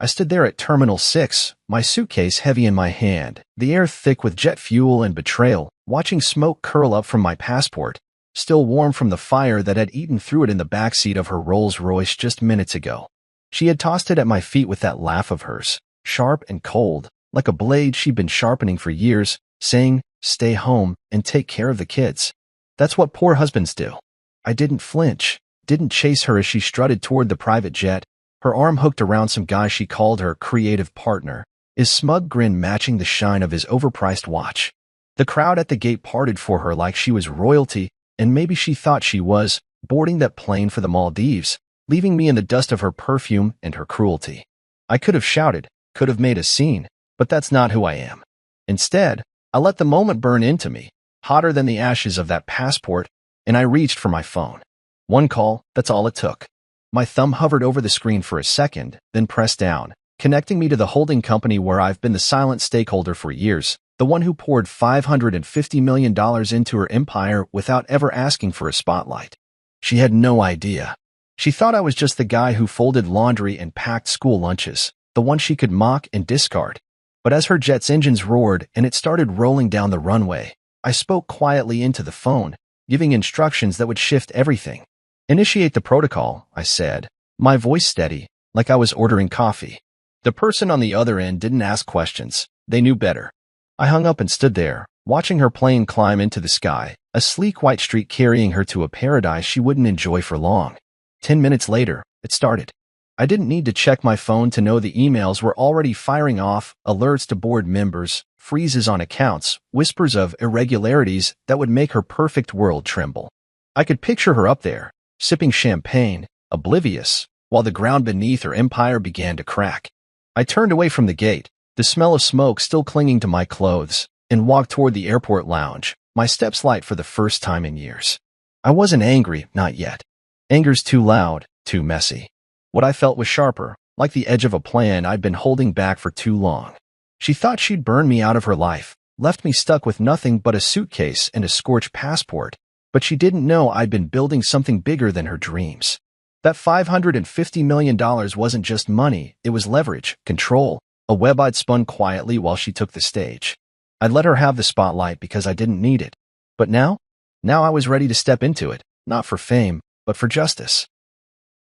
I stood there at Terminal 6, my suitcase heavy in my hand, the air thick with jet fuel and betrayal, watching smoke curl up from my passport, still warm from the fire that had eaten through it in the backseat of her Rolls-Royce just minutes ago. She had tossed it at my feet with that laugh of hers, sharp and cold, like a blade she'd been sharpening for years, saying, "Stay home and take care of the kids." That's what poor husbands do. I didn't flinch, didn't chase her as she strutted toward the private jet, her arm hooked around some guy she called her creative partner, his smug grin matching the shine of his overpriced watch. The crowd at the gate parted for her like she was royalty, and maybe she thought she was, boarding that plane for the Maldives, leaving me in the dust of her perfume and her cruelty. I could have shouted, could have made a scene, but that's not who I am. Instead, I let the moment burn into me, hotter than the ashes of that passport, and I reached for my phone. One call, that's all it took. My thumb hovered over the screen for a second, then pressed down, connecting me to the holding company where I've been the silent stakeholder for years, the one who poured $550 million into her empire without ever asking for a spotlight. She had no idea. She thought I was just the guy who folded laundry and packed school lunches, the one she could mock and discard. But as her jet's engines roared and it started rolling down the runway, I spoke quietly into the phone, giving instructions that would shift everything. "Initiate the protocol," I said, my voice steady, like I was ordering coffee. The person on the other end didn't ask questions. They knew better. I hung up and stood there, watching her plane climb into the sky, a sleek white streak carrying her to a paradise she wouldn't enjoy for long. 10 minutes later, it started. I didn't need to check my phone to know the emails were already firing off, alerts to board members, freezes on accounts, whispers of irregularities that would make her perfect world tremble. I could picture her up there, sipping champagne, oblivious, while the ground beneath her empire began to crack. I turned away from the gate, the smell of smoke still clinging to my clothes, and walked toward the airport lounge, my steps light for the first time in years. I wasn't angry, not yet. Anger's too loud, too messy. What I felt was sharper, like the edge of a plan I'd been holding back for too long. She thought she'd burned me out of her life, left me stuck with nothing but a suitcase and a scorched passport, but she didn't know I'd been building something bigger than her dreams. That $550 million wasn't just money, it was leverage, control, a web I'd spun quietly while she took the stage. I'd let her have the spotlight because I didn't need it. But now I was ready to step into it, not for fame, but for justice.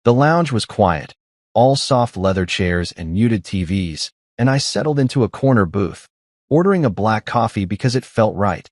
The lounge was quiet, all soft leather chairs and muted TVs, and I settled into a corner booth, ordering a black coffee because it felt right.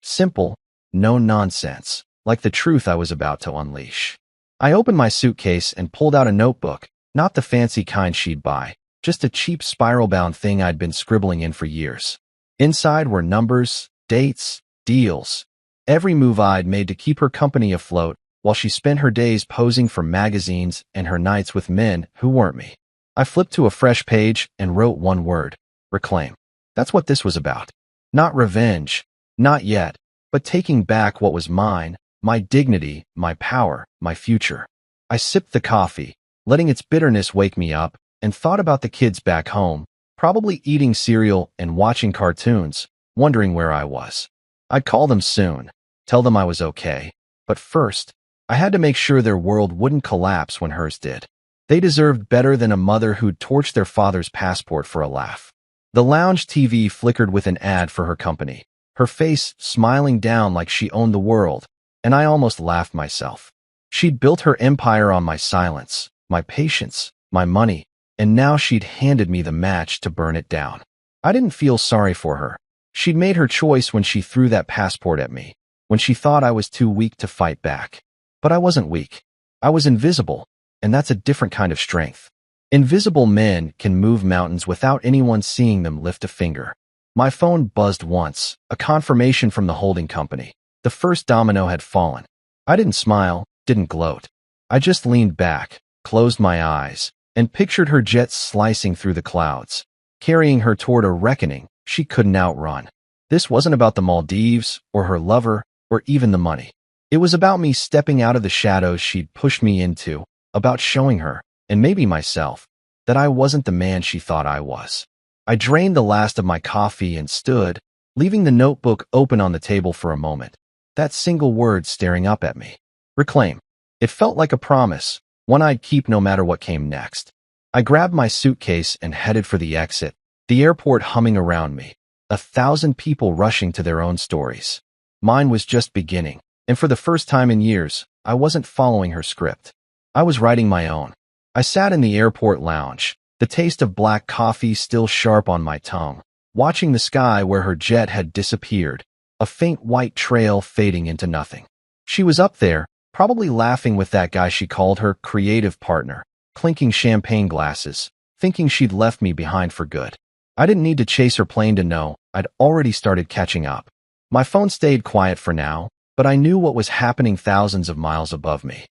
Simple, no nonsense, like the truth I was about to unleash. I opened my suitcase and pulled out a notebook, not the fancy kind she'd buy, just a cheap spiral-bound thing I'd been scribbling in for years. Inside were numbers, dates, deals, every move I'd made to keep her company afloat while she spent her days posing for magazines and her nights with men who weren't me. I flipped to a fresh page and wrote one word: reclaim. That's what this was about. Not revenge, not yet, but taking back what was mine, my dignity, my power, my future. I sipped the coffee, letting its bitterness wake me up, and thought about the kids back home, probably eating cereal and watching cartoons, wondering where I was. I'd call them soon, tell them I was okay, but first, I had to make sure their world wouldn't collapse when hers did. They deserved better than a mother who'd torched their father's passport for a laugh. The lounge TV flickered with an ad for her company, her face smiling down like she owned the world, and I almost laughed myself. She'd built her empire on my silence, my patience, my money, and now she'd handed me the match to burn it down. I didn't feel sorry for her. She'd made her choice when she threw that passport at me, when she thought I was too weak to fight back. But I wasn't weak. I was invisible, and that's a different kind of strength. Invisible men can move mountains without anyone seeing them lift a finger. My phone buzzed once, a confirmation from the holding company. The first domino had fallen. I didn't smile, didn't gloat. I just leaned back, closed my eyes, and pictured her jet slicing through the clouds, carrying her toward a reckoning she couldn't outrun. This wasn't about the Maldives, or her lover, or even the money. It was about me stepping out of the shadows she'd pushed me into, about showing her, and maybe myself, that I wasn't the man she thought I was. I drained the last of my coffee and stood, leaving the notebook open on the table for a moment. That single word staring up at me. Reclaim. It felt like a promise, one I'd keep no matter what came next. I grabbed my suitcase and headed for the exit, the airport humming around me, 1,000 people rushing to their own stories. Mine was just beginning, and for the first time in years, I wasn't following her script. I was writing my own. I sat in the airport lounge, the taste of black coffee still sharp on my tongue, watching the sky where her jet had disappeared, a faint white trail fading into nothing. She was up there, probably laughing with that guy she called her creative partner, clinking champagne glasses, thinking she'd left me behind for good. I didn't need to chase her plane to know I'd already started catching up. My phone stayed quiet for now, but I knew what was happening thousands of miles above me.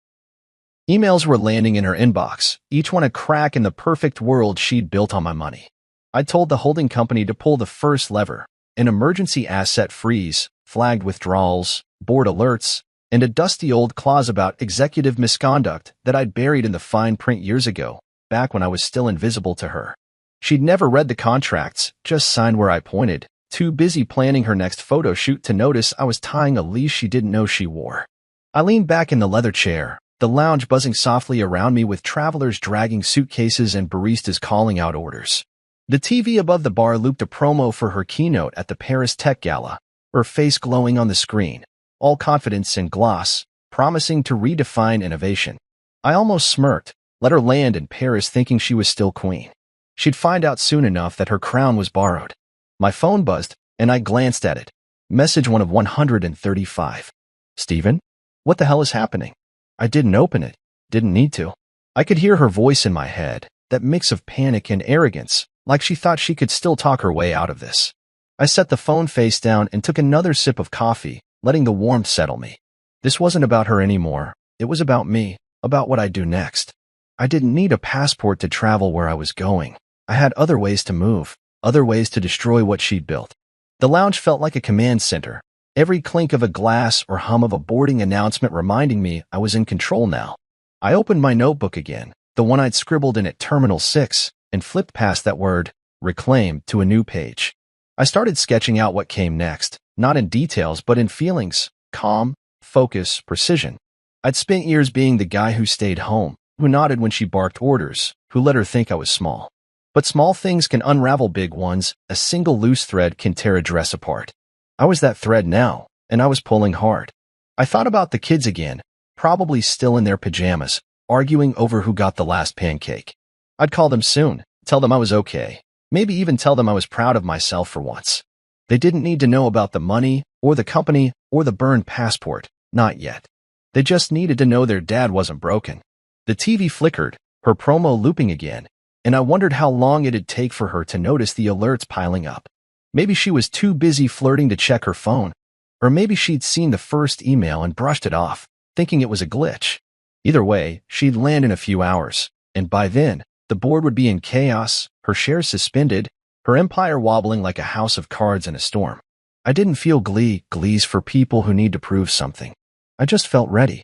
Emails were landing in her inbox, each one a crack in the perfect world she'd built on my money. I told the holding company to pull the first lever, an emergency asset freeze, flagged withdrawals, board alerts, and a dusty old clause about executive misconduct that I'd buried in the fine print years ago, back when I was still invisible to her. She'd never read the contracts, just signed where I pointed, too busy planning her next photo shoot to notice I was tying a leash she didn't know she wore. I leaned back in the leather chair, the lounge buzzing softly around me with travelers dragging suitcases and baristas calling out orders. The TV above the bar looped a promo for her keynote at the Paris Tech Gala, her face glowing on the screen, all confidence and gloss, promising to redefine innovation. I almost smirked, let her land in Paris thinking she was still queen. She'd find out soon enough that her crown was borrowed. My phone buzzed, and I glanced at it. Message one of 135. Stephen? What the hell is happening? I didn't open it. Didn't need to. I could hear her voice in my head, that mix of panic and arrogance, like she thought she could still talk her way out of this. I set the phone face down and took another sip of coffee, letting the warmth settle me. This wasn't about her anymore. It was about me, about what I'd do next. I didn't need a passport to travel where I was going. I had other ways to move, other ways to destroy what she'd built. The lounge felt like a command center, every clink of a glass or hum of a boarding announcement reminding me I was in control now. I opened my notebook again, the one I'd scribbled in at Terminal 6, and flipped past that word, reclaim, to a new page. I started sketching out what came next, not in details but in feelings, calm, focus, precision. I'd spent years being the guy who stayed home, who nodded when she barked orders, who let her think I was small. But small things can unravel big ones, a single loose thread can tear a dress apart. I was that thread now, and I was pulling hard. I thought about the kids again, probably still in their pajamas, arguing over who got the last pancake. I'd call them soon, tell them I was okay, maybe even tell them I was proud of myself for once. They didn't need to know about the money, or the company, or the burned passport, not yet. They just needed to know their dad wasn't broken. The TV flickered, her promo looping again, and I wondered how long it'd take for her to notice the alerts piling up. Maybe she was too busy flirting to check her phone, or maybe she'd seen the first email and brushed it off, thinking it was a glitch. Either way, she'd land in a few hours, and by then, the board would be in chaos, her shares suspended, her empire wobbling like a house of cards in a storm. I didn't feel glee's for people who need to prove something. I just felt ready.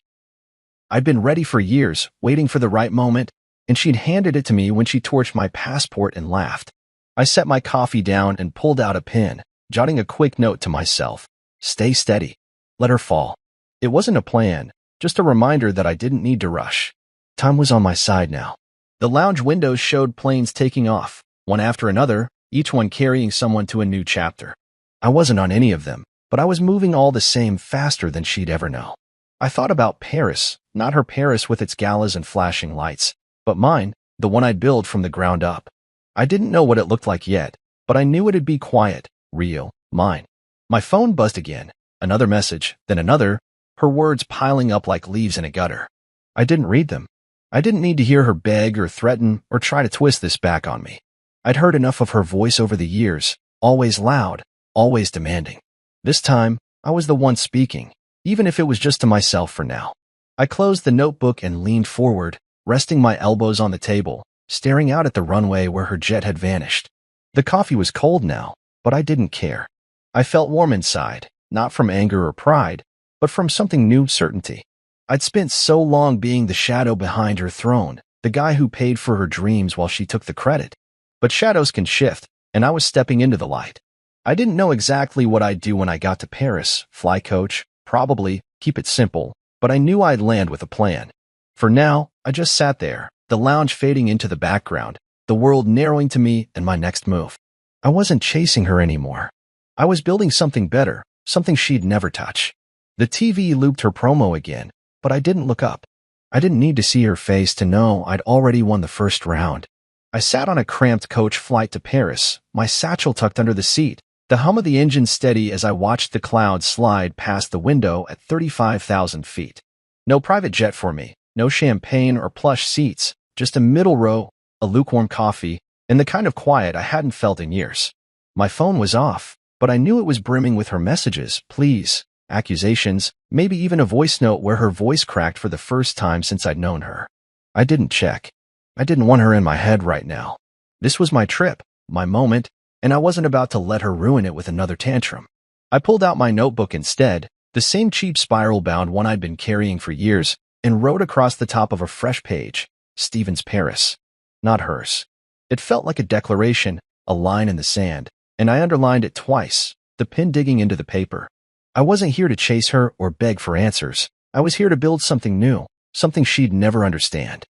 I'd been ready for years, waiting for the right moment, and she'd handed it to me when she torched my passport and laughed. I set my coffee down and pulled out a pen, jotting a quick note to myself. Stay steady. Let her fall. It wasn't a plan, just a reminder that I didn't need to rush. Time was on my side now. The lounge windows showed planes taking off, one after another, each one carrying someone to a new chapter. I wasn't on any of them, but I was moving all the same faster than she'd ever know. I thought about Paris, not her Paris with its galas and flashing lights, but mine, the one I'd built from the ground up. I didn't know what it looked like yet, but I knew it'd be quiet, real, mine. My phone buzzed again, another message, then another, her words piling up like leaves in a gutter. I didn't read them. I didn't need to hear her beg or threaten or try to twist this back on me. I'd heard enough of her voice over the years, always loud, always demanding. This time, I was the one speaking, even if it was just to myself for now. I closed the notebook and leaned forward, resting my elbows on the table, staring out at the runway where her jet had vanished. The coffee was cold now, but I didn't care. I felt warm inside, not from anger or pride, but from something new, certainty. I'd spent so long being the shadow behind her throne, the guy who paid for her dreams while she took the credit. But shadows can shift, and I was stepping into the light. I didn't know exactly what I'd do when I got to Paris, fly coach, probably, keep it simple, but I knew I'd land with a plan. For now, I just sat there, the lounge fading into the background, the world narrowing to me and my next move. I wasn't chasing her anymore. I was building something better, something she'd never touch. The TV looped her promo again, but I didn't look up. I didn't need to see her face to know I'd already won the first round. I sat on a cramped coach flight to Paris, my satchel tucked under the seat, the hum of the engine steady as I watched the clouds slide past the window at 35,000 feet. No private jet for me, no champagne or plush seats, just a middle row, a lukewarm coffee, and the kind of quiet I hadn't felt in years. My phone was off, but I knew it was brimming with her messages, please, accusations, maybe even a voice note where her voice cracked for the first time since I'd known her. I didn't check. I didn't want her in my head right now. This was my trip, my moment, and I wasn't about to let her ruin it with another tantrum. I pulled out my notebook instead, the same cheap spiral-bound one I'd been carrying for years, and wrote across the top of a fresh page, Stephen's Paris. Not hers. It felt like a declaration, a line in the sand, and I underlined it twice, the pen digging into the paper. I wasn't here to chase her or beg for answers. I was here to build something new, something she'd never understand.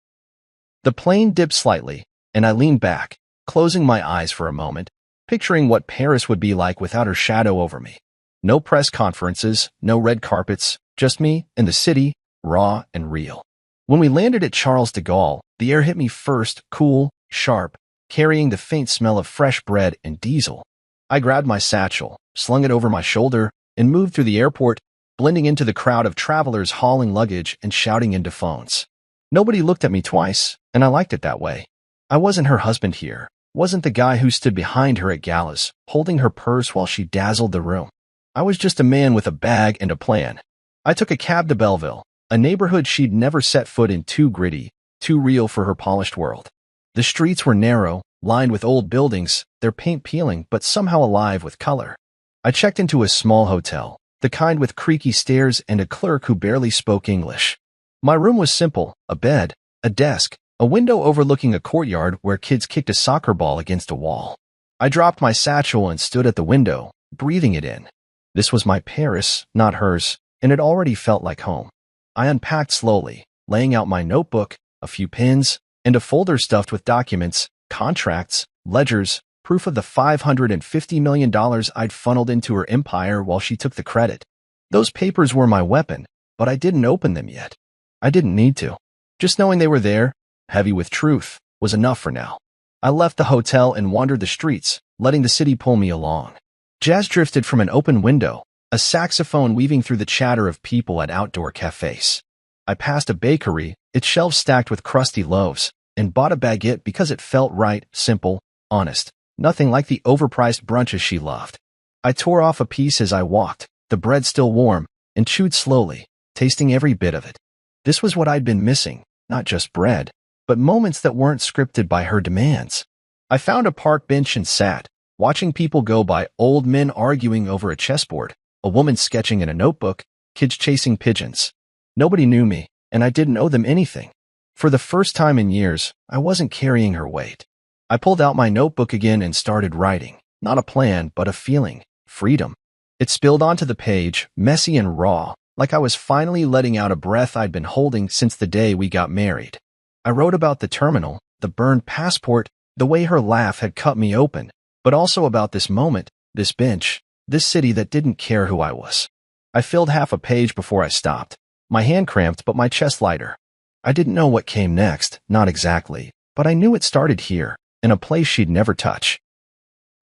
The plane dipped slightly, and I leaned back, closing my eyes for a moment, picturing what Paris would be like without her shadow over me. No press conferences, no red carpets, just me and the city, raw and real. When we landed at Charles de Gaulle, the air hit me first, cool, sharp, carrying the faint smell of fresh bread and diesel. I grabbed my satchel, slung it over my shoulder, and moved through the airport, blending into the crowd of travelers hauling luggage and shouting into phones. Nobody looked at me twice, and I liked it that way. I wasn't her husband here, wasn't the guy who stood behind her at galas, holding her purse while she dazzled the room. I was just a man with a bag and a plan. I took a cab to Belleville, a neighborhood she'd never set foot in, too gritty, too real for her polished world. The streets were narrow, lined with old buildings, their paint peeling but somehow alive with color. I checked into a small hotel, the kind with creaky stairs and a clerk who barely spoke English. My room was simple, a bed, a desk, a window overlooking a courtyard where kids kicked a soccer ball against a wall. I dropped my satchel and stood at the window, breathing it in. This was my Paris, not hers, and it already felt like home. I unpacked slowly, laying out my notebook, a few pens, and a folder stuffed with documents, contracts, ledgers, proof of the $550 million I'd funneled into her empire while she took the credit. Those papers were my weapon, but I didn't open them yet. I didn't need to. Just knowing they were there, heavy with truth, was enough for now. I left the hotel and wandered the streets, letting the city pull me along. Jazz drifted from an open window, a saxophone weaving through the chatter of people at outdoor cafes. I passed a bakery, its shelves stacked with crusty loaves, and bought a baguette because it felt right, simple, honest, nothing like the overpriced brunches she loved. I tore off a piece as I walked, the bread still warm, and chewed slowly, tasting every bit of it. This was what I'd been missing, not just bread, but moments that weren't scripted by her demands. I found a park bench and sat, watching people go by, old men arguing over a chessboard, a woman sketching in a notebook, kids chasing pigeons. Nobody knew me, and I didn't owe them anything. For the first time in years, I wasn't carrying her weight. I pulled out my notebook again and started writing, not a plan, but a feeling, freedom. It spilled onto the page, messy and raw, like I was finally letting out a breath I'd been holding since the day we got married. I wrote about the terminal, the burned passport, the way her laugh had cut me open, but also about this moment, this bench, this city that didn't care who I was. I filled half a page before I stopped, my hand cramped but my chest lighter. I didn't know what came next, not exactly, but I knew it started here, in a place she'd never touch.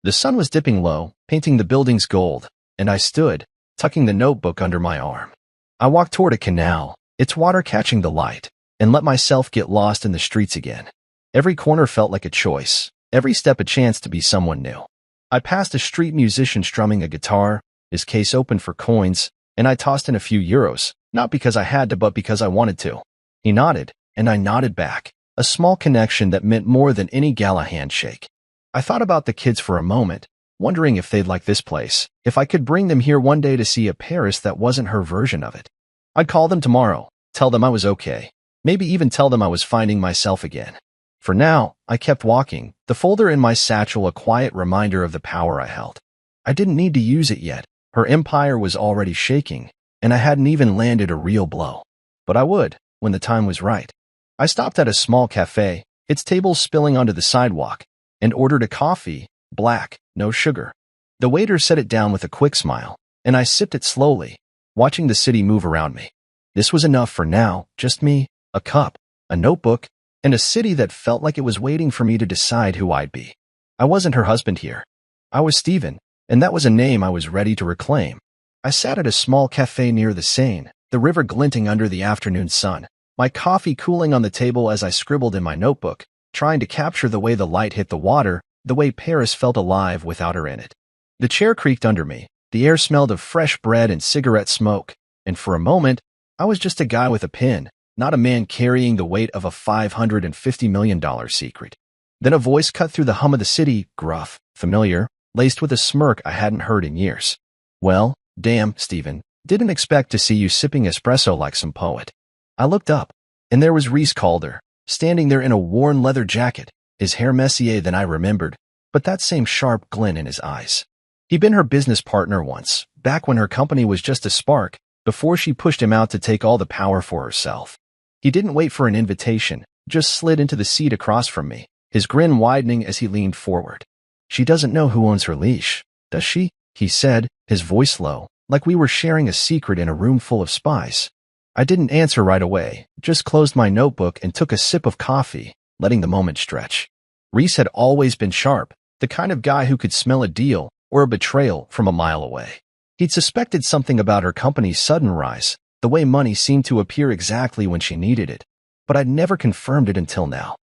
The sun was dipping low, painting the buildings gold, and I stood, tucking the notebook under my arm. I walked toward a canal, its water catching the light, and let myself get lost in the streets again. Every corner felt like a choice, every step a chance to be someone new. I passed a street musician strumming a guitar, his case open for coins, and I tossed in a few euros, not because I had to but because I wanted to. He nodded, and I nodded back, a small connection that meant more than any gala handshake. I thought about the kids for a moment, wondering if they'd like this place, if I could bring them here one day to see a Paris that wasn't her version of it. I'd call them tomorrow, tell them I was okay, maybe even tell them I was finding myself again. For now, I kept walking, the folder in my satchel a quiet reminder of the power I held. I didn't need to use it yet. Her empire was already shaking, and I hadn't even landed a real blow. But I would, when the time was right. I stopped at a small cafe, its tables spilling onto the sidewalk, and ordered a coffee, black, no sugar. The waiter set it down with a quick smile, and I sipped it slowly, watching the city move around me. This was enough for now, just me, a cup, a notebook, and a city that felt like it was waiting for me to decide who I'd be. I wasn't her husband here. I was Stephen, and that was a name I was ready to reclaim. I sat at a small cafe near the Seine, the river glinting under the afternoon sun, my coffee cooling on the table as I scribbled in my notebook, trying to capture the way the light hit the water, the way Paris felt alive without her in it. The chair creaked under me, the air smelled of fresh bread and cigarette smoke, and for a moment, I was just a guy with a pen, not a man carrying the weight of a $550 million secret. Then a voice cut through the hum of the city, gruff, familiar, laced with a smirk I hadn't heard in years. Well, damn, Stephen, didn't expect to see you sipping espresso like some poet. I looked up, and there was Reese Calder, standing there in a worn leather jacket, his hair messier than I remembered, but that same sharp glint in his eyes. He'd been her business partner once, back when her company was just a spark, before she pushed him out to take all the power for herself. He didn't wait for an invitation, just slid into the seat across from me, his grin widening as he leaned forward. She doesn't know who owns her leash, does she? He said, his voice low, like we were sharing a secret in a room full of spies. I didn't answer right away, just closed my notebook and took a sip of coffee, letting the moment stretch. Reese had always been sharp, the kind of guy who could smell a deal or a betrayal from a mile away. He'd suspected something about her company's sudden rise, the way money seemed to appear exactly when she needed it, but I'd never confirmed it until now.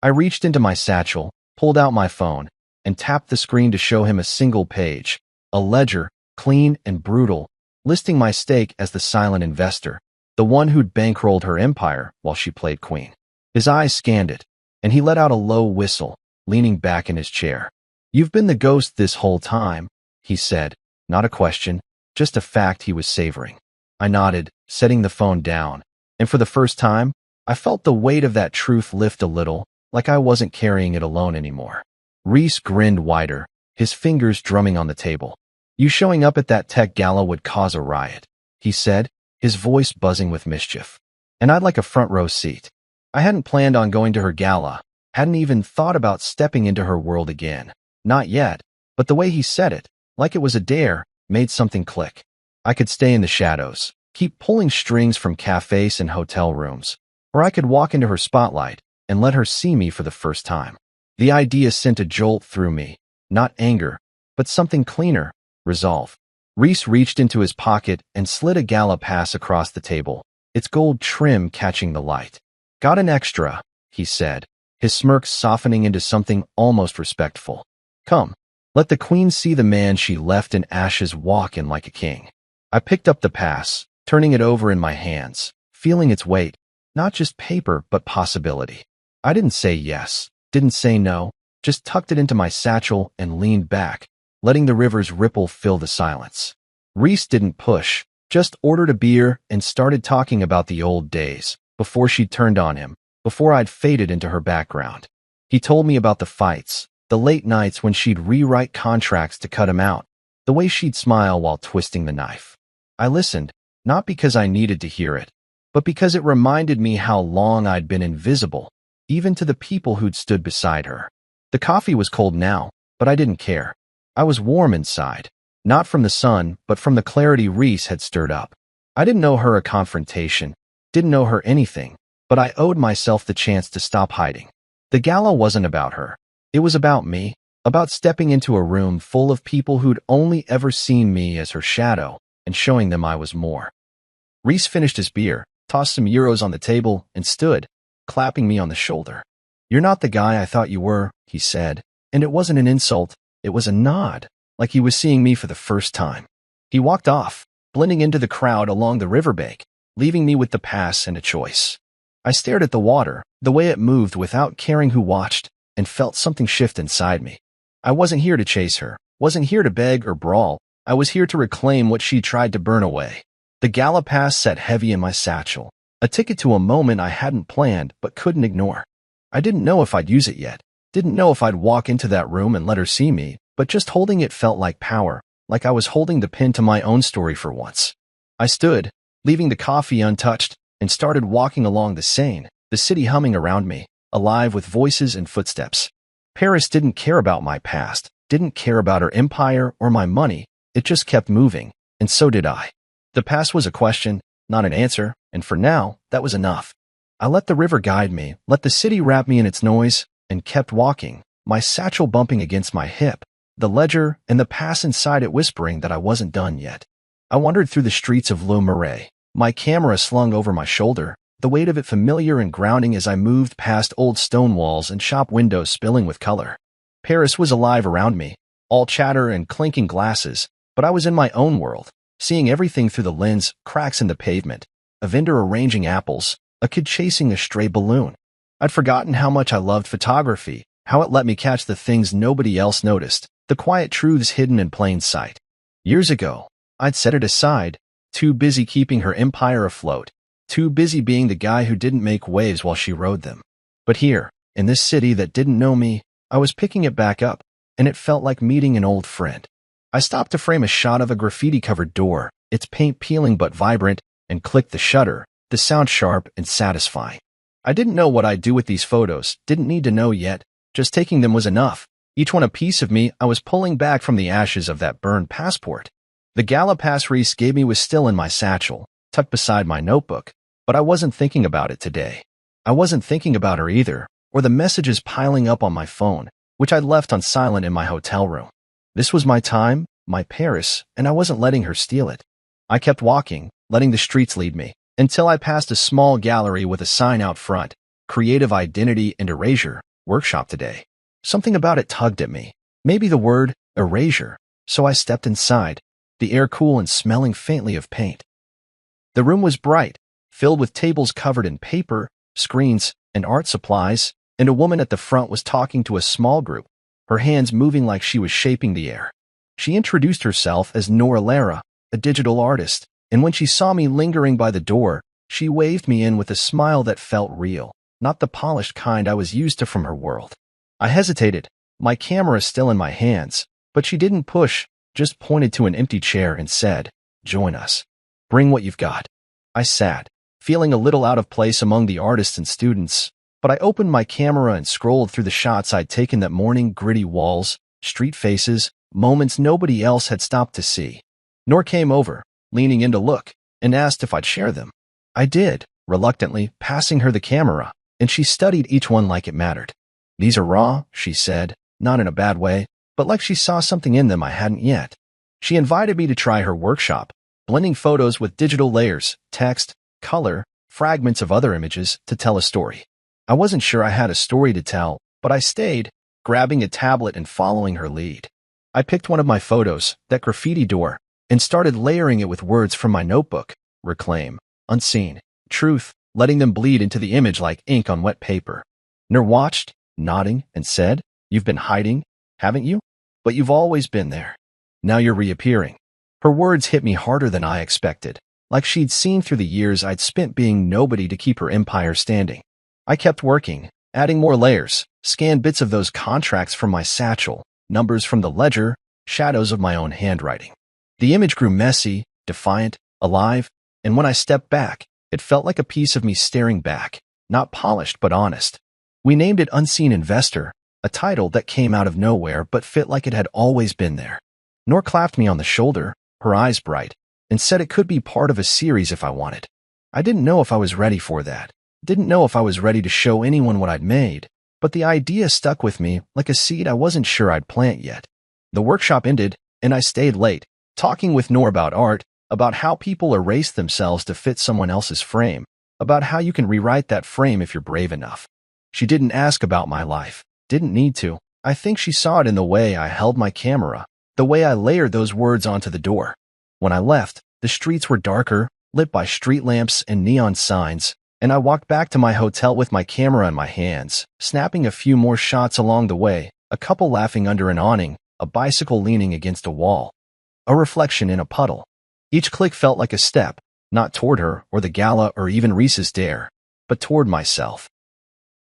I reached into my satchel, pulled out my phone, and tapped the screen to show him a single page, a ledger, clean and brutal, listing my stake as the silent investor, the one who'd bankrolled her empire while she played queen. His eyes scanned it, and he let out a low whistle, leaning back in his chair. You've been the ghost this whole time, he said, not a question, just a fact he was savoring. I nodded, setting the phone down, and for the first time, I felt the weight of that truth lift a little, like I wasn't carrying it alone anymore. Reese grinned wider, his fingers drumming on the table. You showing up at that tech gala would cause a riot, he said, his voice buzzing with mischief. And I'd like a front row seat. I hadn't planned on going to her gala, hadn't even thought about stepping into her world again. Not yet, but the way he said it, like it was a dare, made something click. I could stay in the shadows, keep pulling strings from cafes and hotel rooms, or I could walk into her spotlight and let her see me for the first time. The idea sent a jolt through me, not anger, but something cleaner, resolve. Reese reached into his pocket and slid a gala pass across the table, its gold trim catching the light. Got an extra, he said, his smirk softening into something almost respectful. Come, let the queen see the man she left in ashes walk in like a king. I picked up the pass, turning it over in my hands, feeling its weight, not just paper but possibility. I didn't say yes, didn't say no, just tucked it into my satchel and leaned back, letting the river's ripple fill the silence. Reese didn't push, just ordered a beer and started talking about the old days, before she'd turned on him, before I'd faded into her background. He told me about the fights, the late nights when she'd rewrite contracts to cut him out, the way she'd smile while twisting the knife. I listened, not because I needed to hear it, but because it reminded me how long I'd been invisible, even to the people who'd stood beside her. The coffee was cold now, but I didn't care. I was warm inside, not from the sun, but from the clarity Reese had stirred up. I didn't know her a confrontation, didn't know her anything, but I owed myself the chance to stop hiding. The gala wasn't about her. It was about me, about stepping into a room full of people who'd only ever seen me as her shadow and showing them I was more. Reese finished his beer, tossed some euros on the table, and stood, clapping me on the shoulder. You're not the guy I thought you were, he said, and it wasn't an insult. It was a nod, like he was seeing me for the first time. He walked off, blending into the crowd along the riverbank, leaving me with the pass and a choice. I stared at the water, the way it moved without caring who watched, and felt something shift inside me. I wasn't here to chase her, wasn't here to beg or brawl. I was here to reclaim what she tried to burn away. The gala pass sat heavy in my satchel, a ticket to a moment I hadn't planned but couldn't ignore. I didn't know if I'd use it yet. Didn't know if I'd walk into that room and let her see me, but just holding it felt like power, like I was holding the pin to my own story for once. I stood, leaving the coffee untouched, and started walking along the Seine, the city humming around me, alive with voices and footsteps. Paris didn't care about my past, didn't care about her empire or my money. It just kept moving, and so did I. The past was a question, not an answer, and for now, that was enough. I let the river guide me, let the city wrap me in its noise, and kept walking, my satchel bumping against my hip, the ledger and the past inside it whispering that I wasn't done yet. I wandered through the streets of Le Marais, my camera slung over my shoulder, the weight of it familiar and grounding as I moved past old stone walls and shop windows spilling with color. Paris was alive around me, all chatter and clinking glasses, but I was in my own world, seeing everything through the lens, cracks in the pavement, a vendor arranging apples, a kid chasing a stray balloon. I'd forgotten how much I loved photography, how it let me catch the things nobody else noticed, the quiet truths hidden in plain sight. Years ago, I'd set it aside, too busy keeping her empire afloat, too busy being the guy who didn't make waves while she rode them. But here, in this city that didn't know me, I was picking it back up, and it felt like meeting an old friend. I stopped to frame a shot of a graffiti-covered door, its paint peeling but vibrant, and clicked the shutter, the sound sharp and satisfying. I didn't know what I'd do with these photos, didn't need to know yet, just taking them was enough. Each one a piece of me I was pulling back from the ashes of that burned passport. The gala pass Reese gave me was still in my satchel, tucked beside my notebook, but I wasn't thinking about it today. I wasn't thinking about her either, or the messages piling up on my phone, which I'd left on silent in my hotel room. This was my time, my Paris, and I wasn't letting her steal it. I kept walking, letting the streets lead me, until I passed a small gallery with a sign out front, Creative Identity and Erasure, Workshop today. Something about it tugged at me, maybe the word erasure, so I stepped inside, the air cool and smelling faintly of paint. The room was bright, filled with tables covered in paper, screens, and art supplies, and a woman at the front was talking to a small group, her hands moving like she was shaping the air. She introduced herself as Nora Lara, a digital artist, and when she saw me lingering by the door, she waved me in with a smile that felt real, not the polished kind I was used to from her world. I hesitated, my camera still in my hands, but she didn't push, just pointed to an empty chair and said, "Join us. Bring what you've got." I sat, feeling a little out of place among the artists and students, but I opened my camera and scrolled through the shots I'd taken that morning: gritty walls, street faces, moments nobody else had stopped to see. Nor came over, leaning in to look, and asked if I'd share them. I did, reluctantly, passing her the camera, and she studied each one like it mattered. "These are raw," she said, not in a bad way, but like she saw something in them I hadn't yet. She invited me to try her workshop, blending photos with digital layers, text, color, fragments of other images to tell a story. I wasn't sure I had a story to tell, but I stayed, grabbing a tablet and following her lead. I picked one of my photos, that graffiti door, and started layering it with words from my notebook: reclaim, unseen, truth, letting them bleed into the image like ink on wet paper. Nur watched, nodding, and said, "You've been hiding, haven't you? But you've always been there. Now you're reappearing." Her words hit me harder than I expected, like she'd seen through the years I'd spent being nobody to keep her empire standing. I kept working, adding more layers, scanned bits of those contracts from my satchel, numbers from the ledger, shadows of my own handwriting. The image grew messy, defiant, alive, and when I stepped back, it felt like a piece of me staring back, not polished but honest. We named it Unseen Investor, a title that came out of nowhere but fit like it had always been there. Nor clapped me on the shoulder, her eyes bright, and said it could be part of a series if I wanted. I didn't know if I was ready for that, didn't know if I was ready to show anyone what I'd made, but the idea stuck with me like a seed I wasn't sure I'd plant yet. The workshop ended, and I stayed late, talking with Nor about art, about how people erase themselves to fit someone else's frame, about how you can rewrite that frame if you're brave enough. She didn't ask about my life, didn't need to. I think she saw it in the way I held my camera, the way I layered those words onto the door. When I left, the streets were darker, lit by street lamps and neon signs, and I walked back to my hotel with my camera in my hands, snapping a few more shots along the way, a couple laughing under an awning, a bicycle leaning against a wall, a reflection in a puddle. Each click felt like a step, not toward her or the gala or even Reese's dare, but toward myself.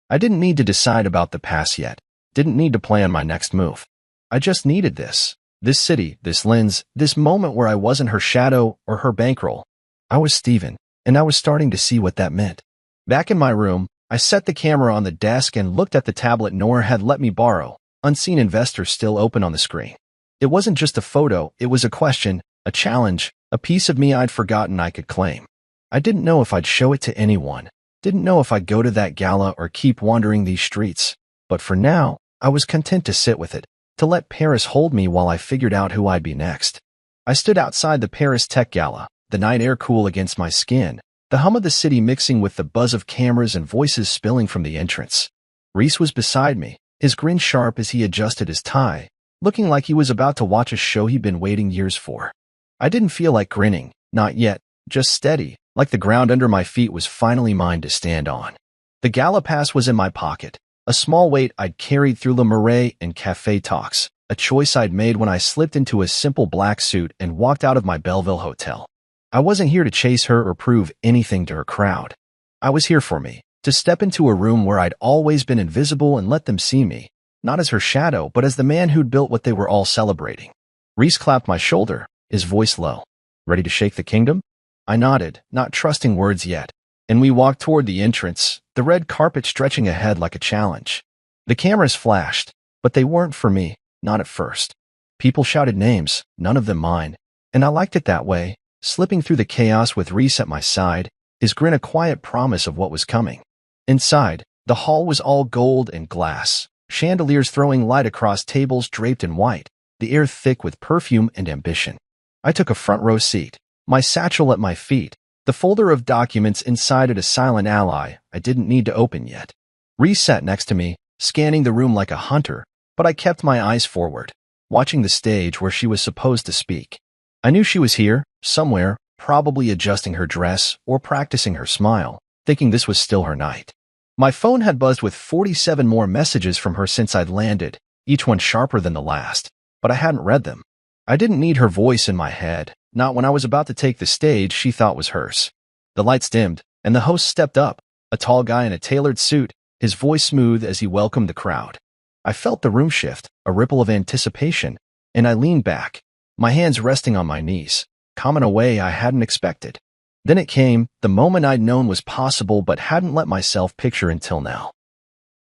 I didn't need to decide about the past yet, didn't need to plan my next move. I just needed this city, this lens, this moment where I wasn't her shadow or her bankroll. I was Steven, and I was starting to see what that meant. Back in my room, I set the camera on the desk and looked at the tablet Nora had let me borrow, unseen investor still open on the screen. It wasn't just a photo, it was a question, a challenge, a piece of me I'd forgotten I could claim. I didn't know if I'd show it to anyone, didn't know if I'd go to that gala or keep wandering these streets, but for now, I was content to sit with it, to let Paris hold me while I figured out who I'd be next. I stood outside the Paris Tech Gala, the night air cool against my skin, the hum of the city mixing with the buzz of cameras and voices spilling from the entrance. Reese was beside me, his grin sharp as he adjusted his tie, looking like he was about to watch a show he'd been waiting years for. I didn't feel like grinning, not yet, just steady, like the ground under my feet was finally mine to stand on. The gala pass was in my pocket, a small weight I'd carried through Le Marais and cafe talks, a choice I'd made when I slipped into a simple black suit and walked out of my Belleville hotel. I wasn't here to chase her or prove anything to her crowd. I was here for me, to step into a room where I'd always been invisible and let them see me, not as her shadow, but as the man who'd built what they were all celebrating. Reese clapped my shoulder, his voice low. Ready to shake the kingdom? I nodded, not trusting words yet, and we walked toward the entrance, the red carpet stretching ahead like a challenge. The cameras flashed, but they weren't for me, not at first. People shouted names, none of them mine, and I liked it that way, slipping through the chaos with Reese at my side, his grin a quiet promise of what was coming. Inside, the hall was all gold and glass, chandeliers throwing light across tables draped in white, the air thick with perfume and ambition. I took a front row seat, my satchel at my feet, the folder of documents inside it a silent ally I didn't need to open yet. Reese sat next to me, scanning the room like a hunter, but I kept my eyes forward, watching the stage where she was supposed to speak. I knew she was here, somewhere, probably adjusting her dress or practicing her smile, thinking this was still her night. My phone had buzzed with 47 more messages from her since I'd landed, each one sharper than the last, but I hadn't read them. I didn't need her voice in my head, not when I was about to take the stage she thought was hers. The lights dimmed, and the host stepped up, a tall guy in a tailored suit, his voice smooth as he welcomed the crowd. I felt the room shift, a ripple of anticipation, and I leaned back, my hands resting on my knees, calm in a way I hadn't expected. Then it came, the moment I'd known was possible but hadn't let myself picture until now.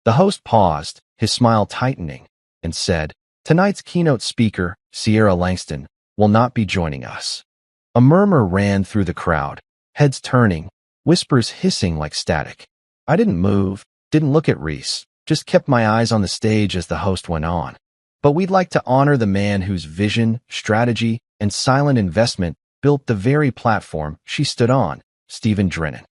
The host paused, his smile tightening, and said, "Tonight's keynote speaker, Sierra Langston, will not be joining us." A murmur ran through the crowd, heads turning, whispers hissing like static. I didn't move, didn't look at Reese, just kept my eyes on the stage as the host went on. "But we'd like to honor the man whose vision, strategy, and silent investment built the very platform she stood on, Stephen Drennan."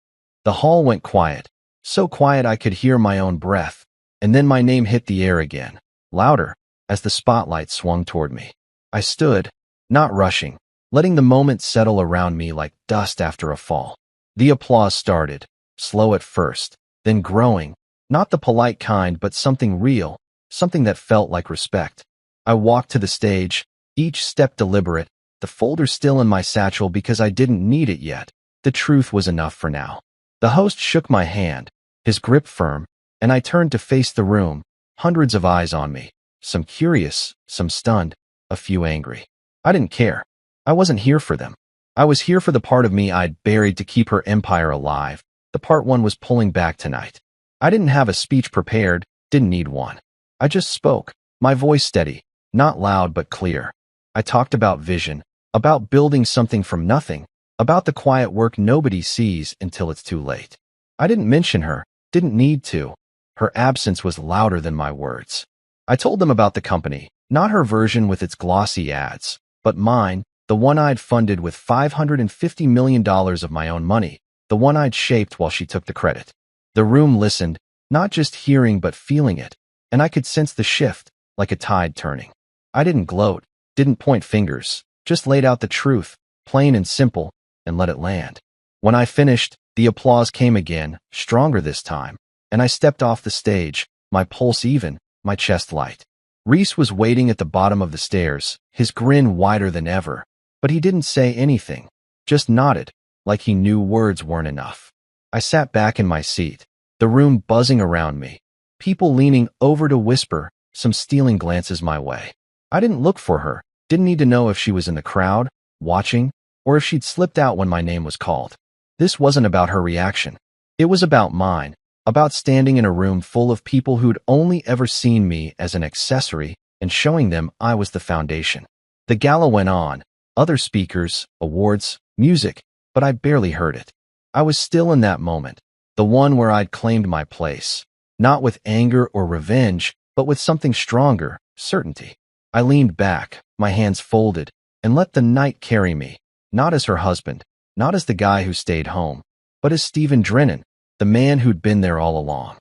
The hall went quiet, so quiet I could hear my own breath, and then my name hit the air again, louder, as the spotlight swung toward me. I stood, not rushing, letting the moment settle around me like dust after a fall. The applause started, slow at first, then growing, not the polite kind but something real, something that felt like respect. I walked to the stage, each step deliberate, the folder still in my satchel because I didn't need it yet. The truth was enough for now. The host shook my hand, his grip firm, and I turned to face the room, hundreds of eyes on me, some curious, some stunned, a few angry. I didn't care. I wasn't here for them. I was here for the part of me I'd buried to keep her empire alive, the part one was pulling back tonight. I didn't have a speech prepared, didn't need one. I just spoke, my voice steady, not loud but clear. I talked about vision, about building something from nothing, about the quiet work nobody sees until it's too late. I didn't mention her, didn't need to. Her absence was louder than my words. I told them about the company, not her version with its glossy ads, but mine, the one I'd funded with $550 million of my own money, the one I'd shaped while she took the credit. The room listened, not just hearing but feeling it, and I could sense the shift, like a tide turning. I didn't gloat, didn't point fingers, just laid out the truth, plain and simple, and let it land. When I finished, the applause came again, stronger this time, and I stepped off the stage, my pulse even, my chest light. Reese was waiting at the bottom of the stairs, his grin wider than ever, but he didn't say anything, just nodded, like he knew words weren't enough. I sat back in my seat, the room buzzing around me, people leaning over to whisper, some stealing glances my way. I didn't look for her, didn't need to know if she was in the crowd, watching, or if she'd slipped out when my name was called. This wasn't about her reaction. It was about mine, about standing in a room full of people who'd only ever seen me as an accessory and showing them I was the foundation. The gala went on, other speakers, awards, music, but I barely heard it. I was still in that moment, the one where I'd claimed my place, not with anger or revenge, but with something stronger, certainty. I leaned back, my hands folded, and let the night carry me, not as her husband, not as the guy who stayed home, but as Stephen Drennan, the man who'd been there all along.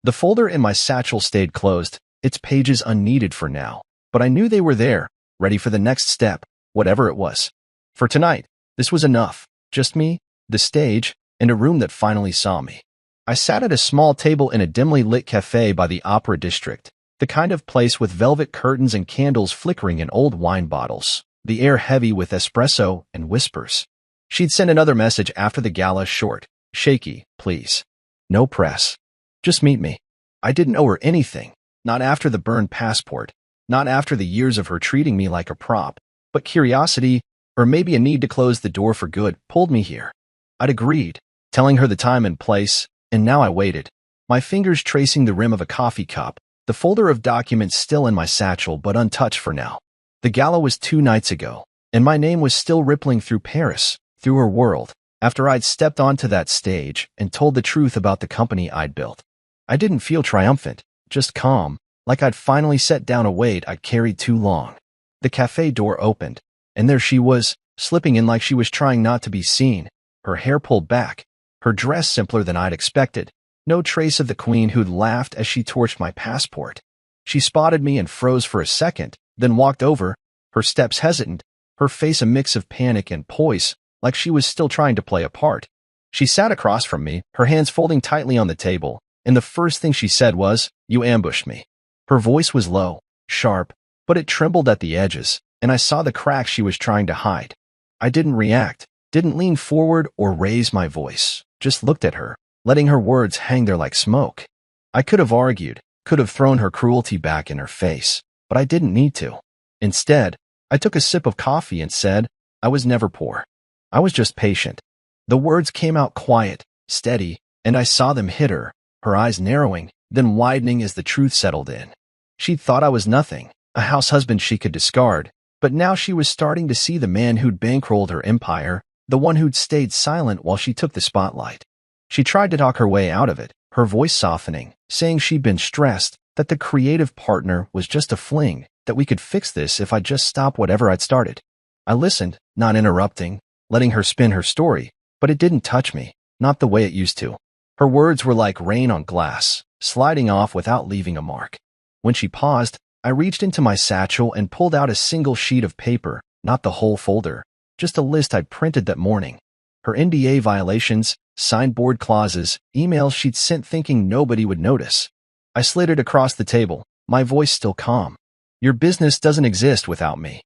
The folder in my satchel stayed closed, its pages unneeded for now, but I knew they were there, ready for the next step, whatever it was. For tonight, this was enough. Just me, the stage, and a room that finally saw me. I sat at a small table in a dimly lit cafe by the Opera District, the kind of place with velvet curtains and candles flickering in old wine bottles, the air heavy with espresso and whispers. She'd sent another message after the gala, short, shaky, please. No press. Just meet me. I didn't owe her anything, not after the burned passport, not after the years of her treating me like a prop, but curiosity, or maybe a need to close the door for good, pulled me here. I'd agreed, telling her the time and place, and now I waited, my fingers tracing the rim of a coffee cup, the folder of documents still in my satchel but untouched for now. The gala was 2 nights ago, and my name was still rippling through Paris, through her world, after I'd stepped onto that stage and told the truth about the company I'd built. I didn't feel triumphant, just calm, like I'd finally set down a weight I'd carried too long. The cafe door opened, and there she was, slipping in like she was trying not to be seen, her hair pulled back, her dress simpler than I'd expected, no trace of the queen who'd laughed as she torched my passport. She spotted me and froze for a second, then walked over, her steps hesitant, her face a mix of panic and poise, like she was still trying to play a part. She sat across from me, her hands folding tightly on the table, and the first thing she said was, "You ambushed me." Her voice was low, sharp, but it trembled at the edges, and I saw the cracks she was trying to hide. I didn't react, didn't lean forward or raise my voice, just looked at her, letting her words hang there like smoke. I could have argued, could have thrown her cruelty back in her face, but I didn't need to. Instead, I took a sip of coffee and said, I was never poor. I was just patient. The words came out quiet, steady, and I saw them hit her, her eyes narrowing, then widening as the truth settled in. She'd thought I was nothing, a house husband she could discard, but now she was starting to see the man who'd bankrolled her empire, the one who'd stayed silent while she took the spotlight. She tried to talk her way out of it, her voice softening, saying she'd been stressed, that the creative partner was just a fling, that we could fix this if I'd just stop whatever I'd started. I listened, not interrupting, letting her spin her story, but it didn't touch me, not the way it used to. Her words were like rain on glass, sliding off without leaving a mark. When she paused, I reached into my satchel and pulled out a single sheet of paper, not the whole folder, just a list I'd printed that morning. Her NDA violations, signed board clauses, emails she'd sent thinking nobody would notice. I slid it across the table, my voice still calm. Your business doesn't exist without me.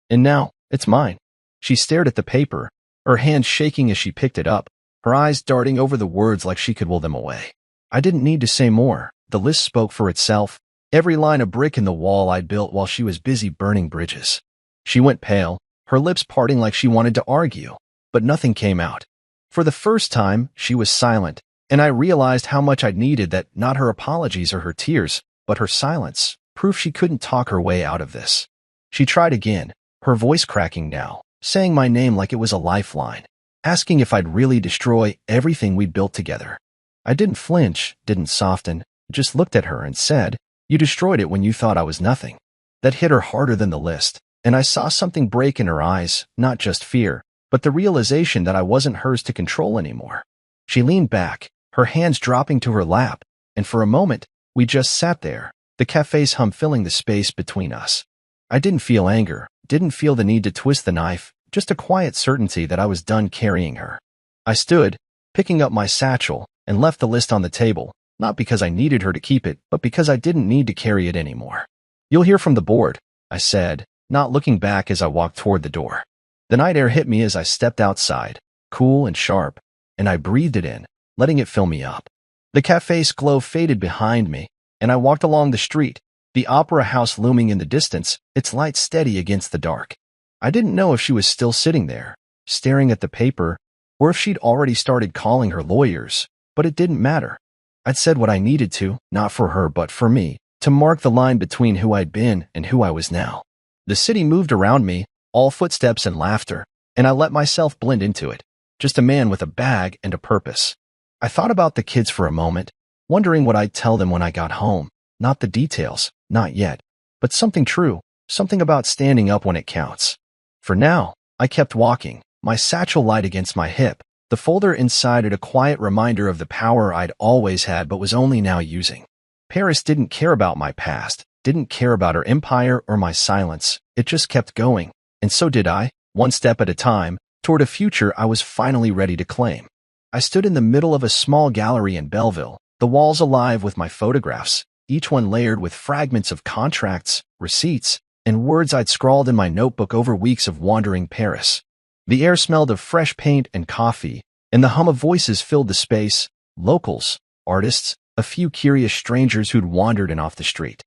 And now, it's mine. She stared at the paper, her hand shaking as she picked it up, her eyes darting over the words like she could will them away. I didn't need to say more. The list spoke for itself, every line a brick in the wall I'd built while she was busy burning bridges. She went pale, her lips parting like she wanted to argue, but nothing came out. For the first time, she was silent, and I realized how much I'd needed that, not her apologies or her tears, but her silence, proof she couldn't talk her way out of this. She tried again, her voice cracking now, saying my name like it was a lifeline, asking if I'd really destroy everything we'd built together. I didn't flinch, didn't soften, just looked at her and said, you destroyed it when you thought I was nothing. That hit her harder than the list, and I saw something break in her eyes, not just fear, but the realization that I wasn't hers to control anymore. She leaned back, her hands dropping to her lap, and for a moment, we just sat there, the cafe's hum filling the space between us. I didn't feel anger, didn't feel the need to twist the knife, just a quiet certainty that I was done carrying her. I stood, picking up my satchel, and left the list on the table, not because I needed her to keep it, but because I didn't need to carry it anymore. You'll hear from the board, I said, not looking back as I walked toward the door. The night air hit me as I stepped outside, cool and sharp, and I breathed it in, letting it fill me up. The cafe's glow faded behind me, and I walked along the street, the opera house looming in the distance, its light steady against the dark. I didn't know if she was still sitting there, staring at the paper, or if she'd already started calling her lawyers, but it didn't matter. I'd said what I needed to, not for her but for me, to mark the line between who I'd been and who I was now. The city moved around me, all footsteps and laughter, and I let myself blend into it, just a man with a bag and a purpose. I thought about the kids for a moment, wondering what I'd tell them when I got home. Not the details, not yet, but something true, something about standing up when it counts. For now, I kept walking, my satchel light against my hip, the folder inside it a quiet reminder of the power I'd always had but was only now using. Paris didn't care about my past, didn't care about her empire or my silence. It just kept going, and so did I, one step at a time, toward a future I was finally ready to claim. I stood in the middle of a small gallery in Belleville, the walls alive with my photographs, each one layered with fragments of contracts, receipts, and words I'd scrawled in my notebook over weeks of wandering Paris. The air smelled of fresh paint and coffee, and the hum of voices filled the space, locals, artists, a few curious strangers who'd wandered in off the street.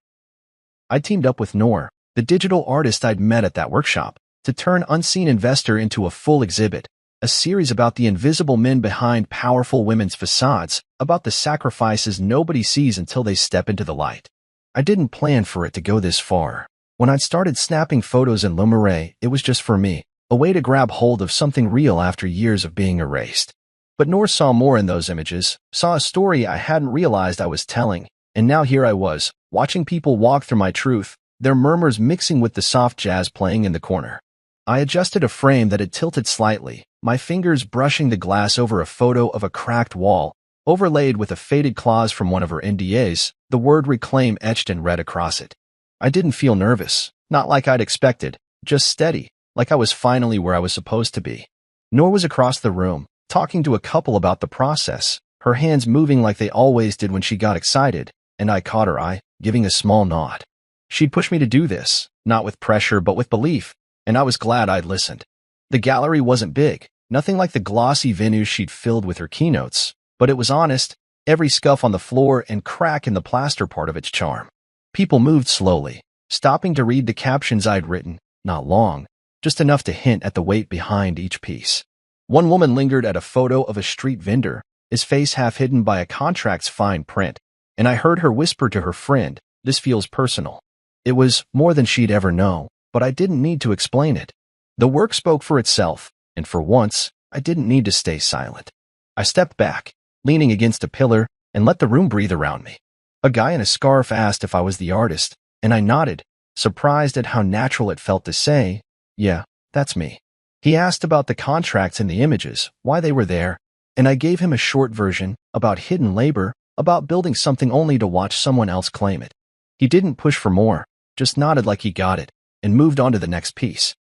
I teamed up with Noor, the digital artist I'd met at that workshop, to turn Unseen Investor into a full exhibit, a series about the invisible men behind powerful women's facades, about the sacrifices nobody sees until they step into the light. I didn't plan for it to go this far. When I'd started snapping photos in Le Marais, it was just for me, a way to grab hold of something real after years of being erased. But Noor saw more in those images, saw a story I hadn't realized I was telling, and now here I was, watching people walk through my truth, their murmurs mixing with the soft jazz playing in the corner. I adjusted a frame that had tilted slightly, my fingers brushing the glass over a photo of a cracked wall, overlaid with a faded clause from one of her NDAs, the word reclaim etched in red across it. I didn't feel nervous, not like I'd expected, just steady, like I was finally where I was supposed to be. Noor was across the room, talking to a couple about the process, her hands moving like they always did when she got excited, and I caught her eye, giving a small nod. She'd pushed me to do this, not with pressure but with belief, and I was glad I'd listened. The gallery wasn't big, nothing like the glossy venues she'd filled with her keynotes, but it was honest, every scuff on the floor and crack in the plaster part of its charm. People moved slowly, stopping to read the captions I'd written, not long, just enough to hint at the weight behind each piece. One woman lingered at a photo of a street vendor, his face half hidden by a contract's fine print, and I heard her whisper to her friend, "This feels personal." It was more than she'd ever know, but I didn't need to explain it. The work spoke for itself, and for once, I didn't need to stay silent. I stepped back, leaning against a pillar, and let the room breathe around me. A guy in a scarf asked if I was the artist, and I nodded, surprised at how natural it felt to say, "Yeah, that's me." He asked about the contracts and the images, why they were there, and I gave him a short version about hidden labor, about building something only to watch someone else claim it. He didn't push for more, just nodded like he got it, and moved on to the next piece.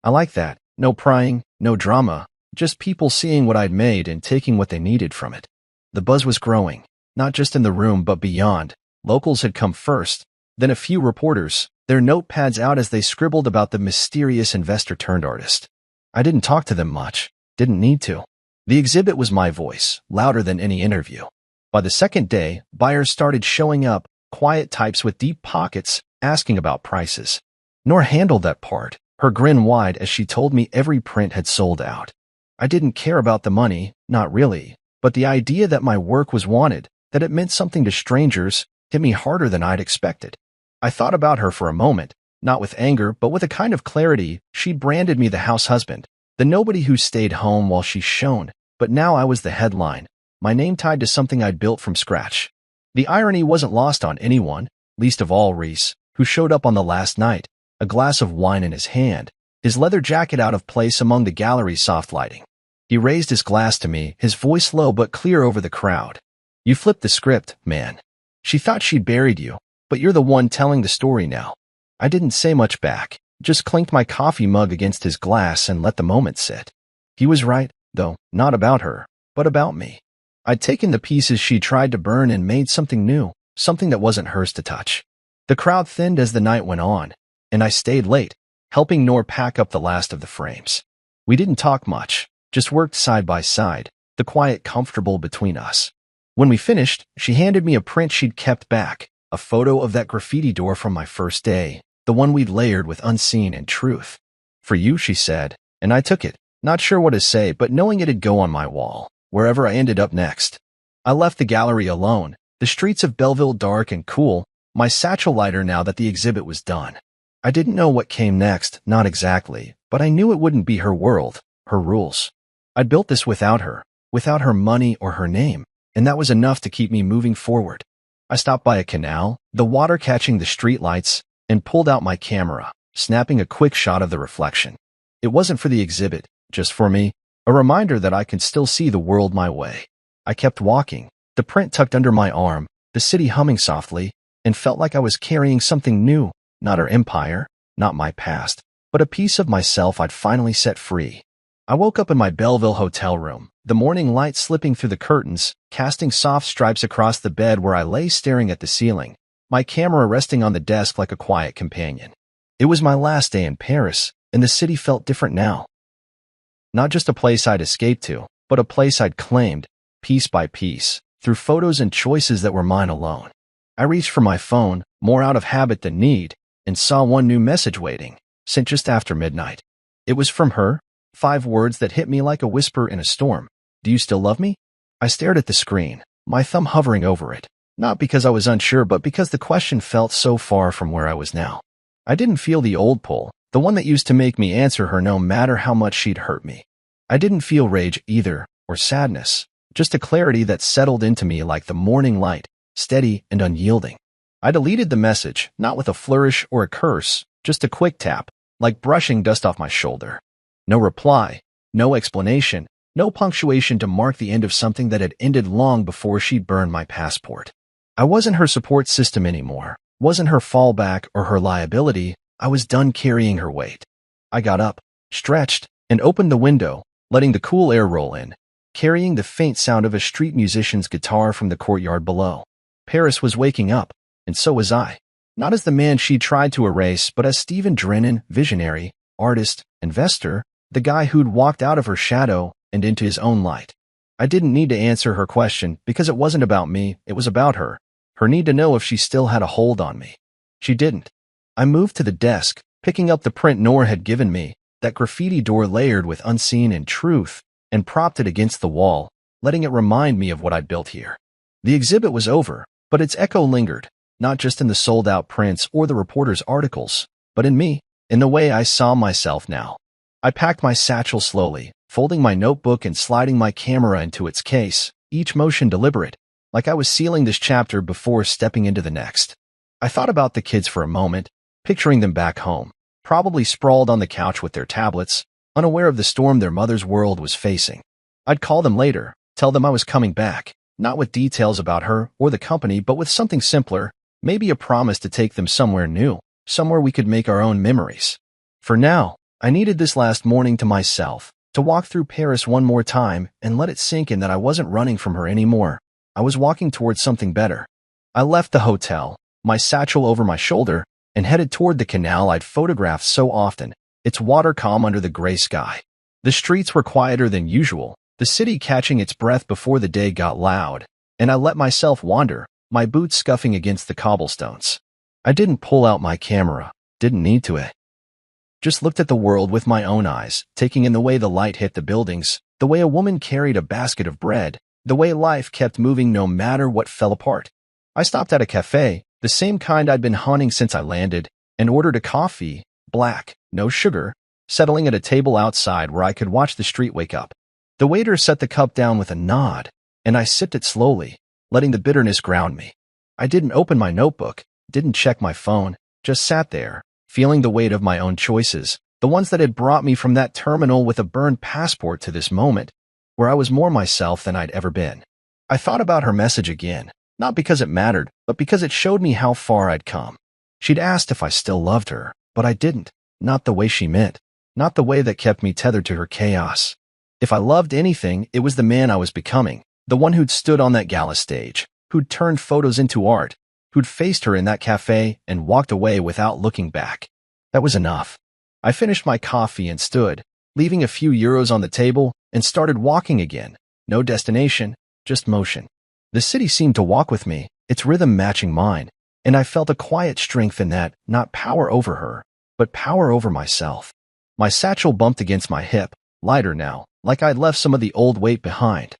I like that. No prying, no drama, just people seeing what I'd made and taking what they needed from it. The buzz was growing, not just in the room but beyond. Locals had come first, then a few reporters, their notepads out as they scribbled about the mysterious investor-turned-artist. I didn't talk to them much, didn't need to. The exhibit was my voice, louder than any interview. By the second day, buyers started showing up, quiet types with deep pockets, asking about prices. Noor handled that part, her grin wide as she told me every print had sold out. I didn't care about the money, not really, but the idea that my work was wanted, that it meant something to strangers, hit me harder than I'd expected. I thought about her for a moment, not with anger but with a kind of clarity. She'd branded me the house husband, the nobody who stayed home while she shone, but now I was the headline, my name tied to something I'd built from scratch. The irony wasn't lost on anyone, least of all Reese, who showed up on the last night, a glass of wine in his hand, his leather jacket out of place among the gallery's soft lighting. He raised his glass to me, his voice low but clear over the crowd. "You flipped the script, man. She thought she'd buried you, but you're the one telling the story now." I didn't say much back, just clinked my coffee mug against his glass and let the moment sit. He was right, though, not about her, but about me. I'd taken the pieces she tried to burn and made something new, something that wasn't hers to touch. The crowd thinned as the night went on, and I stayed late, helping Noor pack up the last of the frames. We didn't talk much, just worked side by side, the quiet comfortable between us. When we finished, she handed me a print she'd kept back, a photo of that graffiti door from my first day, the one we'd layered with unseen and truth. "For you," she said, and I took it, not sure what to say but knowing it'd go on my wall, wherever I ended up next. I left the gallery alone, the streets of Belleville dark and cool, my satchel lighter now that the exhibit was done. I didn't know what came next, not exactly, but I knew it wouldn't be her world, her rules. I'd built this without her money or her name, and that was enough to keep me moving forward. I stopped by a canal, the water catching the street lights, and pulled out my camera, snapping a quick shot of the reflection. It wasn't for the exhibit, just for me, a reminder that I could still see the world my way. I kept walking, the print tucked under my arm, the city humming softly, and felt like I was carrying something new, not her empire, not my past, but a piece of myself I'd finally set free. I woke up in my Belleville hotel room, the morning light slipping through the curtains, casting soft stripes across the bed where I lay staring at the ceiling, my camera resting on the desk like a quiet companion. It was my last day in Paris, and the city felt different now. Not just a place I'd escaped to, but a place I'd claimed, piece by piece, through photos and choices that were mine alone. I reached for my phone, more out of habit than need, and saw one new message waiting, sent just after midnight. It was from her, 5 words that hit me like a whisper in a storm. Do you still love me? I stared at the screen, my thumb hovering over it, not because I was unsure but because the question felt so far from where I was now. I didn't feel the old pull, the one that used to make me answer her no matter how much she'd hurt me. I didn't feel rage either, or sadness, just a clarity that settled into me like the morning light, steady and unyielding. I deleted the message, not with a flourish or a curse, just a quick tap, like brushing dust off my shoulder. No reply, no explanation, no punctuation to mark the end of something that had ended long before she'd burned my passport. I wasn't her support system anymore, wasn't her fallback or her liability. I was done carrying her weight. I got up, stretched, and opened the window, letting the cool air roll in, carrying the faint sound of a street musician's guitar from the courtyard below. Paris was waking up, and so was I. Not as the man she tried to erase, but as Stephen Drennan, visionary, artist, investor, the guy who'd walked out of her shadow and into his own light. I didn't need to answer her question because it wasn't about me, it was about her. Her need to know if she still had a hold on me. She didn't. I moved to the desk, picking up the print Nora had given me, that graffiti door layered with unseen and truth, and propped it against the wall, letting it remind me of what I'd built here. The exhibit was over, but its echo lingered, not just in the sold-out prints or the reporters' articles, but in me, in the way I saw myself now. I packed my satchel slowly, folding my notebook and sliding my camera into its case, each motion deliberate, like I was sealing this chapter before stepping into the next. I thought about the kids for a moment, picturing them back home, probably sprawled on the couch with their tablets, unaware of the storm their mother's world was facing. I'd call them later, tell them I was coming back, not with details about her or the company, but with something simpler, maybe a promise to take them somewhere new, somewhere we could make our own memories. For now, I needed this last morning to myself, to walk through Paris one more time and let it sink in that I wasn't running from her anymore. I was walking towards something better. I left the hotel, my satchel over my shoulder, and headed toward the canal I'd photographed so often, its water calm under the gray sky. The streets were quieter than usual, the city catching its breath before the day got loud, and I let myself wander, my boots scuffing against the cobblestones. I didn't pull out my camera, didn't need to. Just looked at the world with my own eyes, taking in the way the light hit the buildings, the way a woman carried a basket of bread, the way life kept moving no matter what fell apart. I stopped at a cafe, the same kind I'd been haunting since I landed, and ordered a coffee, black, no sugar, settling at a table outside where I could watch the street wake up. The waiter set the cup down with a nod, and I sipped it slowly, letting the bitterness ground me. I didn't open my notebook, didn't check my phone, just sat there, feeling the weight of my own choices, the ones that had brought me from that terminal with a burned passport to this moment, where I was more myself than I'd ever been. I thought about her message again, not because it mattered, but because it showed me how far I'd come. She'd asked if I still loved her, but I didn't, not the way she meant, not the way that kept me tethered to her chaos. If I loved anything, it was the man I was becoming, the one who'd stood on that gala stage, who'd turned photos into art, who'd faced her in that cafe and walked away without looking back. That was enough. I finished my coffee and stood, leaving a few euros on the table, and started walking again. No destination, just motion. The city seemed to walk with me, its rhythm matching mine, and I felt a quiet strength in that, not power over her, but power over myself. My satchel bumped against my hip, lighter now, like I'd left some of the old weight behind.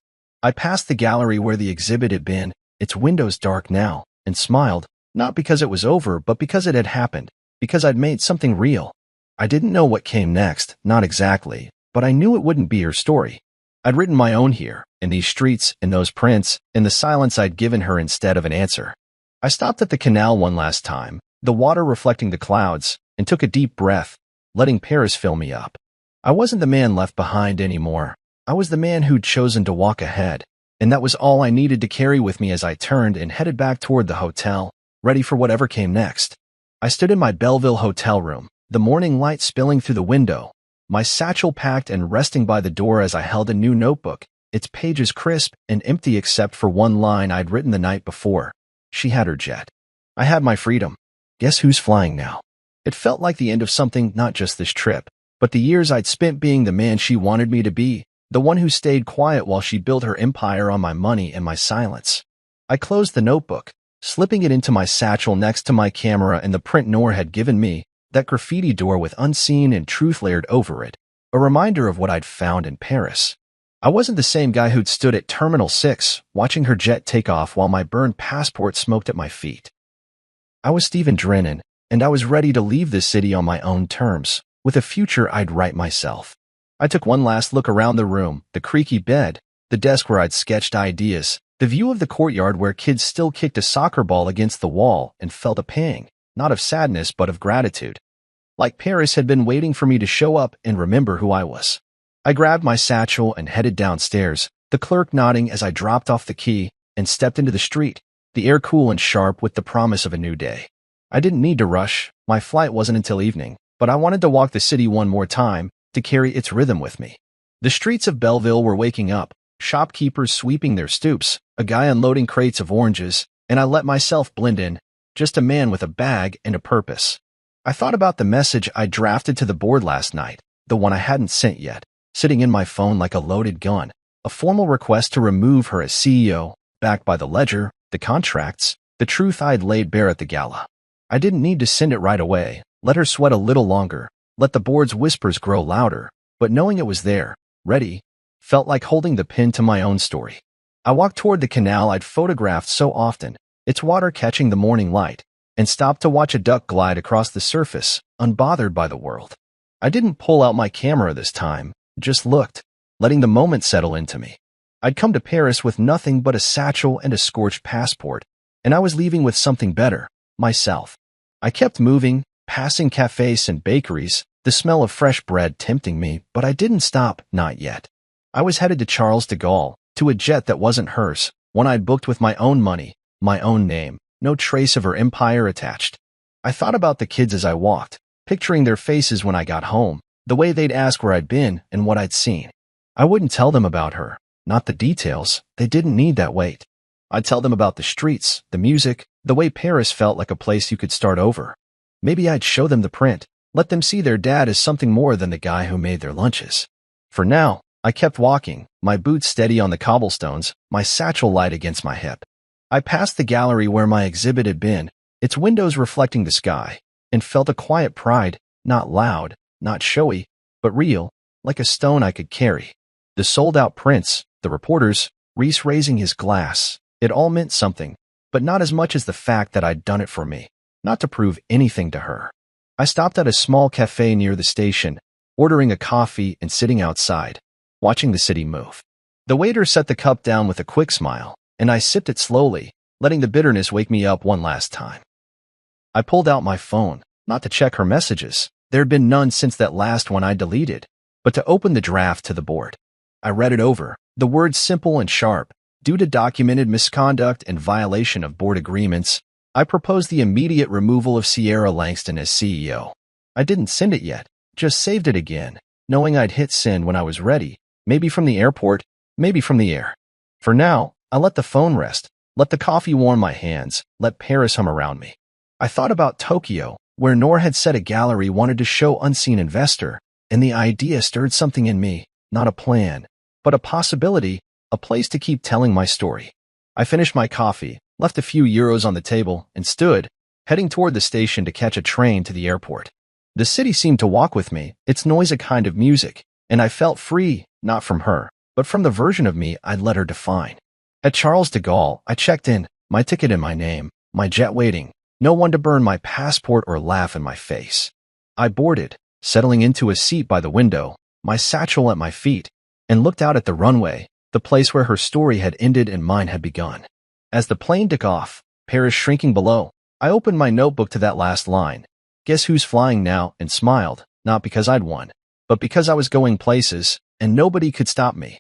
I passed the gallery where the exhibit had been, its windows dark now, and smiled, not because it was over, but because it had happened, because I'd made something real. I didn't know what came next, not exactly, but I knew it wouldn't be her story. I'd written my own here, in these streets, in those prints, in the silence I'd given her instead of an answer. I stopped at the canal one last time, the water reflecting the clouds, and took a deep breath, letting Paris fill me up. I wasn't the man left behind anymore. I was the man who'd chosen to walk ahead, and that was all I needed to carry with me as I turned and headed back toward the hotel, ready for whatever came next. I stood in my Belleville hotel room, the morning light spilling through the window, my satchel packed and resting by the door as I held a new notebook, its pages crisp and empty except for one line I'd written the night before. She had her jet. I had my freedom. Guess who's flying now? It felt like the end of something, not just this trip, but the years I'd spent being the man she wanted me to be, the one who stayed quiet while she built her empire on my money and my silence. I closed the notebook, slipping it into my satchel next to my camera and the print Noor had given me, that graffiti door with unseen and truth layered over it, a reminder of what I'd found in Paris. I wasn't the same guy who'd stood at Terminal 6, watching her jet take off while my burned passport smoked at my feet. I was Stephen Drennan, and I was ready to leave this city on my own terms, with a future I'd write myself. I took one last look around the room, the creaky bed, the desk where I'd sketched ideas, the view of the courtyard where kids still kicked a soccer ball against the wall, and felt a pang, not of sadness but of gratitude. Like Paris had been waiting for me to show up and remember who I was. I grabbed my satchel and headed downstairs, the clerk nodding as I dropped off the key and stepped into the street, the air cool and sharp with the promise of a new day. I didn't need to rush, my flight wasn't until evening, but I wanted to walk the city one more time, to carry its rhythm with me. The streets of Belleville were waking up, shopkeepers sweeping their stoops, a guy unloading crates of oranges, and I let myself blend in, just a man with a bag and a purpose. I thought about the message I drafted to the board last night, the one I hadn't sent yet, sitting in my phone like a loaded gun, a formal request to remove her as CEO, backed by the ledger, the contracts, the truth I'd laid bare at the gala. I didn't need to send it right away, let her sweat a little longer, let the board's whispers grow louder, but knowing it was there, ready, felt like holding the pen to my own story. I walked toward the canal I'd photographed so often, its water catching the morning light, and stopped to watch a duck glide across the surface, unbothered by the world. I didn't pull out my camera this time, just looked, letting the moment settle into me. I'd come to Paris with nothing but a satchel and a scorched passport, and I was leaving with something better, myself. I kept moving, passing cafes and bakeries, the smell of fresh bread tempting me, but I didn't stop, not yet. I was headed to Charles de Gaulle, to a jet that wasn't hers, one I'd booked with my own money, my own name, no trace of her empire attached. I thought about the kids as I walked, picturing their faces when I got home, the way they'd ask where I'd been and what I'd seen. I wouldn't tell them about her, not the details, they didn't need that weight. I'd tell them about the streets, the music, the way Paris felt like a place you could start over. Maybe I'd show them the print, let them see their dad as something more than the guy who made their lunches. For now, I kept walking, my boots steady on the cobblestones, my satchel light against my hip. I passed the gallery where my exhibit had been, its windows reflecting the sky, and felt a quiet pride, not loud, not showy, but real, like a stone I could carry. The sold-out prints, the reporters, Reese raising his glass, it all meant something, but not as much as the fact that I'd done it for me, not to prove anything to her. I stopped at a small cafe near the station, ordering a coffee and sitting outside, watching the city move. The waiter set the cup down with a quick smile, and I sipped it slowly, letting the bitterness wake me up one last time. I pulled out my phone, not to check her messages. There had been none since that last one I deleted, but to open the draft to the board. I read it over, the words simple and sharp. Due to documented misconduct and violation of board agreements, I proposed the immediate removal of Sierra Langston as CEO. I didn't send it yet, just saved it again, knowing I'd hit send when I was ready, maybe from the airport, maybe from the air. For now, I let the phone rest, let the coffee warm my hands, let Paris hum around me. I thought about Tokyo, where Noor had said a gallery wanted to show unseen investor, and the idea stirred something in me, not a plan, but a possibility, a place to keep telling my story. I finished my coffee, left a few euros on the table, and stood, heading toward the station to catch a train to the airport. The city seemed to walk with me, its noise a kind of music, and I felt free, not from her, but from the version of me I'd let her define. At Charles de Gaulle, I checked in, my ticket in my name, my jet waiting, no one to burn my passport or laugh in my face. I boarded, settling into a seat by the window, my satchel at my feet, and looked out at the runway, the place where her story had ended and mine had begun. As the plane took off, Paris shrinking below, I opened my notebook to that last line. Guess who's flying now, and smiled, not because I'd won, but because I was going places, and nobody could stop me.